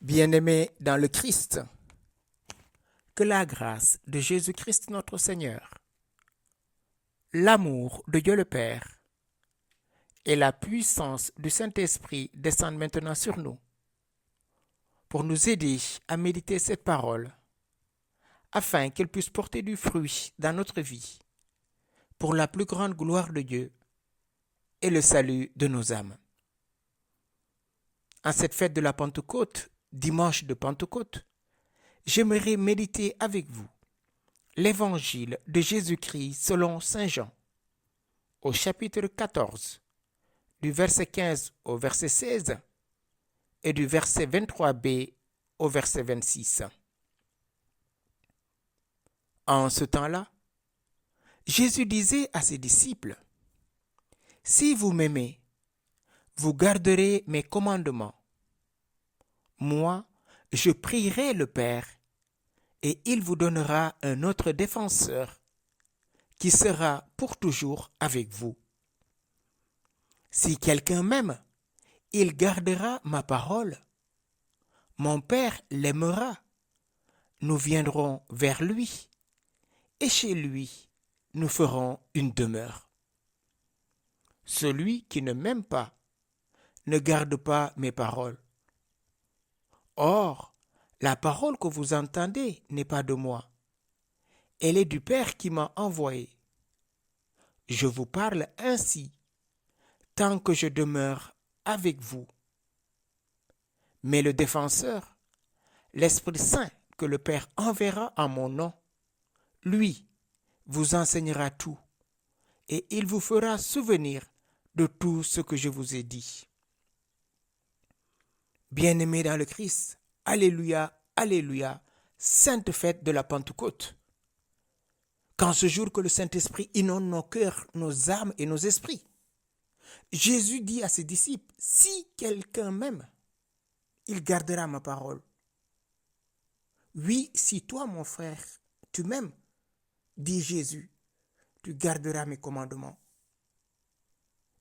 Bien-aimés dans le Christ, que la grâce de Jésus-Christ notre Seigneur, l'amour de Dieu le Père et la puissance du Saint-Esprit descendent maintenant sur nous pour nous aider à méditer cette parole afin qu'elle puisse porter du fruit dans notre vie pour la plus grande gloire de Dieu et le salut de nos âmes. En cette fête de la Pentecôte, dimanche de Pentecôte, j'aimerais méditer avec vous l'évangile de Jésus-Christ selon Saint Jean, au chapitre 14, du verset 15 au verset 16 et du verset 23b au verset 26. En ce temps-là, Jésus disait à ses disciples, « Si vous m'aimez, vous garderez mes commandements. Moi, je prierai le Père, et il vous donnera un autre défenseur qui sera pour toujours avec vous. Si quelqu'un m'aime, il gardera ma parole. Mon Père l'aimera. Nous viendrons vers lui, et chez lui, nous ferons une demeure. Celui qui ne m'aime pas ne garde pas mes paroles. Or, la parole que vous entendez n'est pas de moi. Elle est du Père qui m'a envoyé. Je vous parle ainsi, tant que je demeure avec vous. Mais le défenseur, l'Esprit Saint que le Père enverra en mon nom, lui vous enseignera tout, et il vous fera souvenir de tout ce que je vous ai dit. Bien-aimés dans le Christ, alléluia, alléluia, sainte fête de la Pentecôte. Qu'en ce jour que le Saint-Esprit inonde nos cœurs, nos âmes et nos esprits, Jésus dit à ses disciples, « Si quelqu'un m'aime, il gardera ma parole. » Oui, si toi, mon frère, tu m'aimes, dit Jésus, tu garderas mes commandements.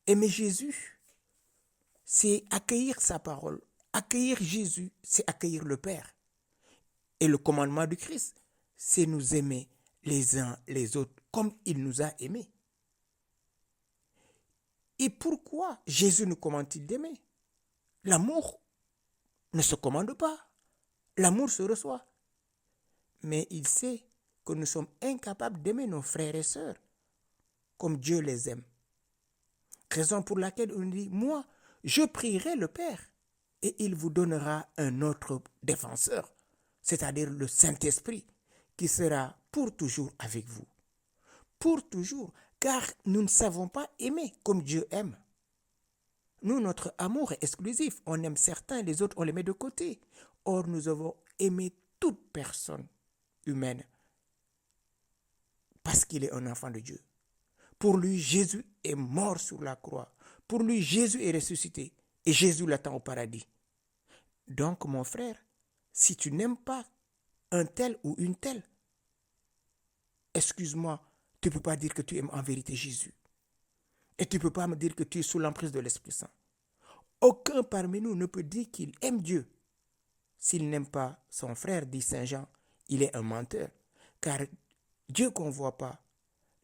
Aimer Jésus, c'est accueillir sa parole. Accueillir Jésus, c'est accueillir le Père. Et le commandement du Christ, c'est nous aimer les uns les autres comme il nous a aimés. Et pourquoi Jésus nous commande-t-il d'aimer? L'amour ne se commande pas. L'amour se reçoit. Mais il sait que nous sommes incapables d'aimer nos frères et sœurs comme Dieu les aime. Raison pour laquelle on dit, moi, je prierai le Père et il vous donnera un autre défenseur, c'est-à-dire le Saint-Esprit, qui sera pour toujours avec vous. Pour toujours, car nous ne savons pas aimer comme Dieu aime. Nous, notre amour est exclusif. On aime certains, les autres, on les met de côté. Or, nous avons aimé toute personne humaine parce qu'il est un enfant de Dieu. Pour lui, Jésus est mort sur la croix. Pour lui, Jésus est ressuscité et Jésus l'attend au paradis. Donc, mon frère, si tu n'aimes pas un tel ou une telle, excuse-moi, tu ne peux pas dire que tu aimes en vérité Jésus. Et tu ne peux pas me dire que tu es sous l'emprise de l'Esprit Saint. Aucun parmi nous ne peut dire qu'il aime Dieu. S'il n'aime pas son frère, dit Saint Jean, il est un menteur. Car Dieu qu'on ne voit pas,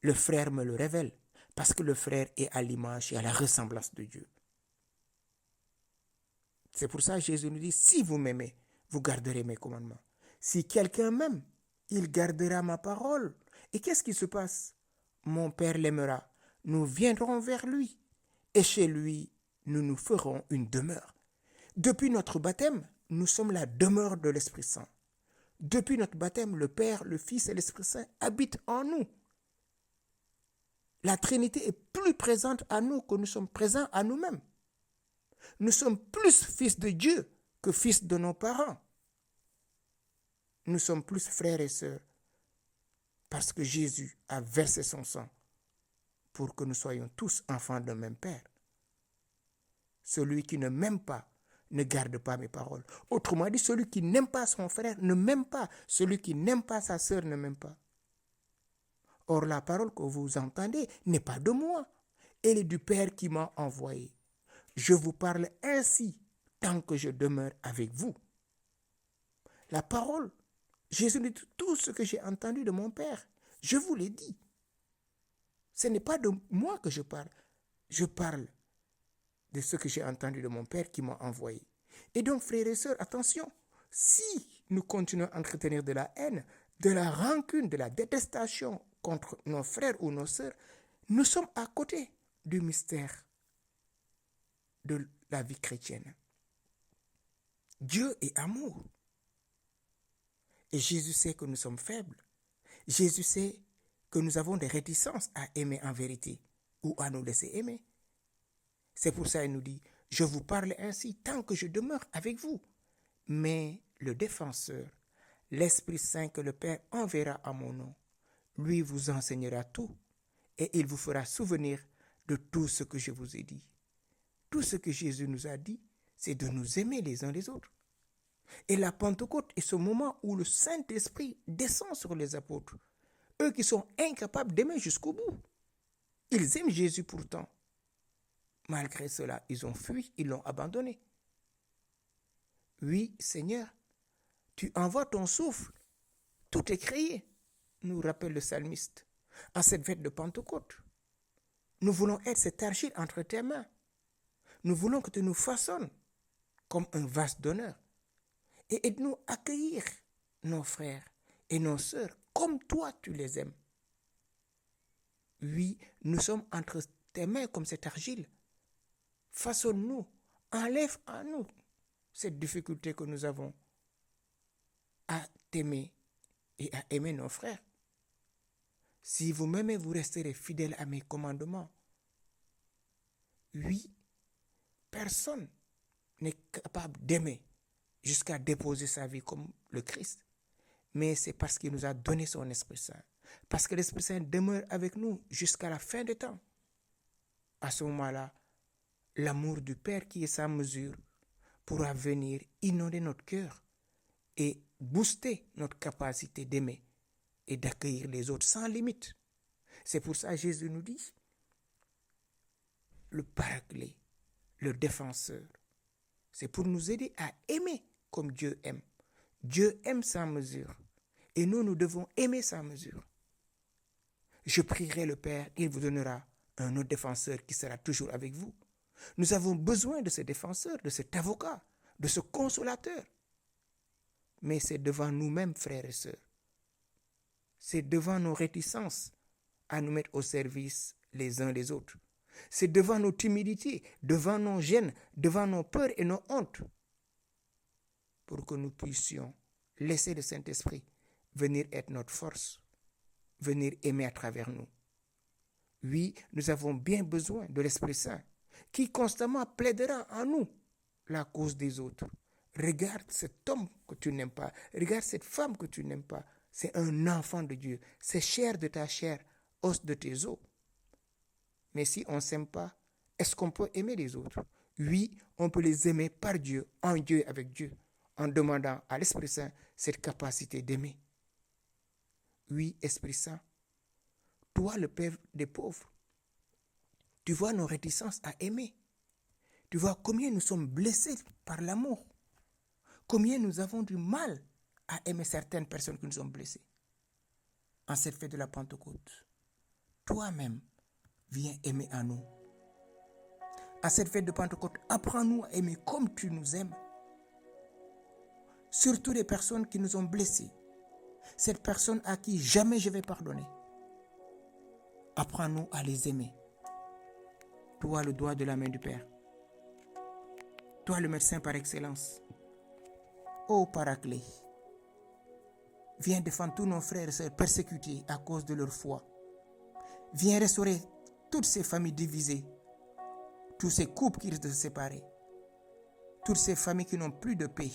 le frère me le révèle. Parce que le frère est à l'image et à la ressemblance de Dieu. C'est pour ça que Jésus nous dit, si vous m'aimez, vous garderez mes commandements. Si quelqu'un m'aime, il gardera ma parole. Et qu'est-ce qui se passe? Mon Père l'aimera. Nous viendrons vers lui. Et chez lui, nous nous ferons une demeure. Depuis notre baptême, nous sommes la demeure de l'Esprit Saint. Depuis notre baptême, le Père, le Fils et l'Esprit Saint habitent en nous. La Trinité est plus présente à nous que nous sommes présents à nous-mêmes. Nous sommes plus fils de Dieu que fils de nos parents. Nous sommes plus frères et sœurs parce que Jésus a versé son sang pour que nous soyons tous enfants d'un même Père. Celui qui ne m'aime pas ne garde pas mes paroles. Autrement dit, celui qui n'aime pas son frère ne m'aime pas. Celui qui n'aime pas sa sœur ne m'aime pas. Or, la parole que vous entendez n'est pas de moi. Elle est du Père qui m'a envoyé. Je vous parle ainsi tant que je demeure avec vous. la parole. Jésus dit tout ce que j'ai entendu de mon Père. Je vous l'ai dit. Ce n'est pas de moi que je parle. Je parle de ce que j'ai entendu de mon Père qui m'a envoyé. Et donc, frères et sœurs, attention, si nous continuons à entretenir de la haine, de la rancune, de la détestation contre nos frères ou nos sœurs, nous sommes à côté du mystère de la vie chrétienne. Dieu est amour. Et Jésus sait que nous sommes faibles. Jésus sait que nous avons des réticences à aimer en vérité ou à nous laisser aimer. C'est pour ça qu'il nous dit, je vous parle ainsi tant que je demeure avec vous. Mais le défenseur, l'Esprit Saint que le Père enverra à mon nom, lui vous enseignera tout et il vous fera souvenir de tout ce que je vous ai dit. Tout ce que Jésus nous a dit, c'est de nous aimer les uns les autres. Et la Pentecôte est ce moment où le Saint-Esprit descend sur les apôtres. Eux qui sont incapables d'aimer jusqu'au bout. Ils aiment Jésus pourtant. Malgré cela, ils ont fui, ils l'ont abandonné. Oui, Seigneur, tu envoies ton souffle, tout est créé, nous rappelle le psalmiste, en cette fête de Pentecôte. Nous voulons être cette argile entre tes mains. Nous voulons que tu nous façonnes comme un vase d'honneur et aide-nous à accueillir nos frères et nos sœurs comme toi tu les aimes. Oui, nous sommes entre tes mains comme cette argile. Façonne-nous, enlève à nous cette difficulté que nous avons à t'aimer et à aimer nos frères. Si vous m'aimez, vous resterez fidèles à mes commandements. Oui, personne n'est capable d'aimer jusqu'à déposer sa vie comme le Christ. Mais c'est parce qu'il nous a donné son Esprit Saint. Parce que l'Esprit Saint demeure avec nous jusqu'à la fin des temps. À ce moment-là, l'amour du Père qui est sans mesure pourra venir inonder notre cœur et booster notre capacité d'aimer et d'accueillir les autres sans limite. C'est pour ça que Jésus nous dit, le Paraclet, le défenseur, c'est pour nous aider à aimer comme Dieu aime. Dieu aime sans mesure et nous devons aimer sans mesure. Je prierai le Père, il vous donnera un autre défenseur qui sera toujours avec vous. Nous avons besoin de ce défenseur, de cet avocat, de ce consolateur. Mais c'est devant nous-mêmes, frères et sœurs. C'est devant nos réticences à nous mettre au service les uns des autres. C'est devant nos timidités, devant nos gênes, devant nos peurs et nos hontes, pour que nous puissions laisser le Saint-Esprit venir être notre force, venir aimer à travers nous. Oui, nous avons bien besoin de l'Esprit Saint, qui constamment plaidera en nous la cause des autres. Regarde cet homme que tu n'aimes pas, regarde cette femme que tu n'aimes pas. C'est un enfant de Dieu, c'est chair de ta chair, os de tes os. Mais si on ne s'aime pas, est-ce qu'on peut aimer les autres? Oui, on peut les aimer par Dieu, en Dieu, avec Dieu, en demandant à l'Esprit Saint cette capacité d'aimer. Oui, Esprit Saint, toi le Père des pauvres, tu vois nos réticences à aimer. Tu vois combien nous sommes blessés par l'amour. Combien nous avons du mal à aimer certaines personnes qui nous ont blessés. En cette fête de la Pentecôte, toi-même, viens aimer en nous. À cette fête de Pentecôte, apprends-nous à aimer comme tu nous aimes. Surtout les personnes qui nous ont blessés. Cette personne à qui jamais je vais pardonner. Apprends-nous à les aimer. Toi, le doigt de la main du Père. Toi, le médecin par excellence. Ô Paraclet, viens défendre tous nos frères et sœurs persécutés à cause de leur foi. Viens restaurer toutes ces familles divisées, tous ces couples qui risquent de se séparer, toutes ces familles qui n'ont plus de paix.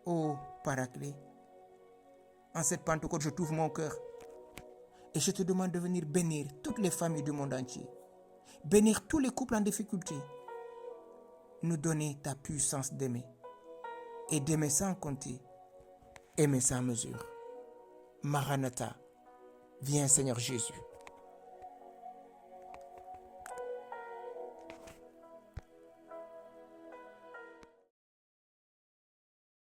Ô Paraclet, en cette Pentecôte, je t'ouvre mon cœur et je te demande de venir bénir toutes les familles du monde entier, bénir tous les couples en difficulté, nous donner ta puissance d'aimer et d'aimer sans compter, aimer sans mesure. Maranatha, viens Seigneur Jésus.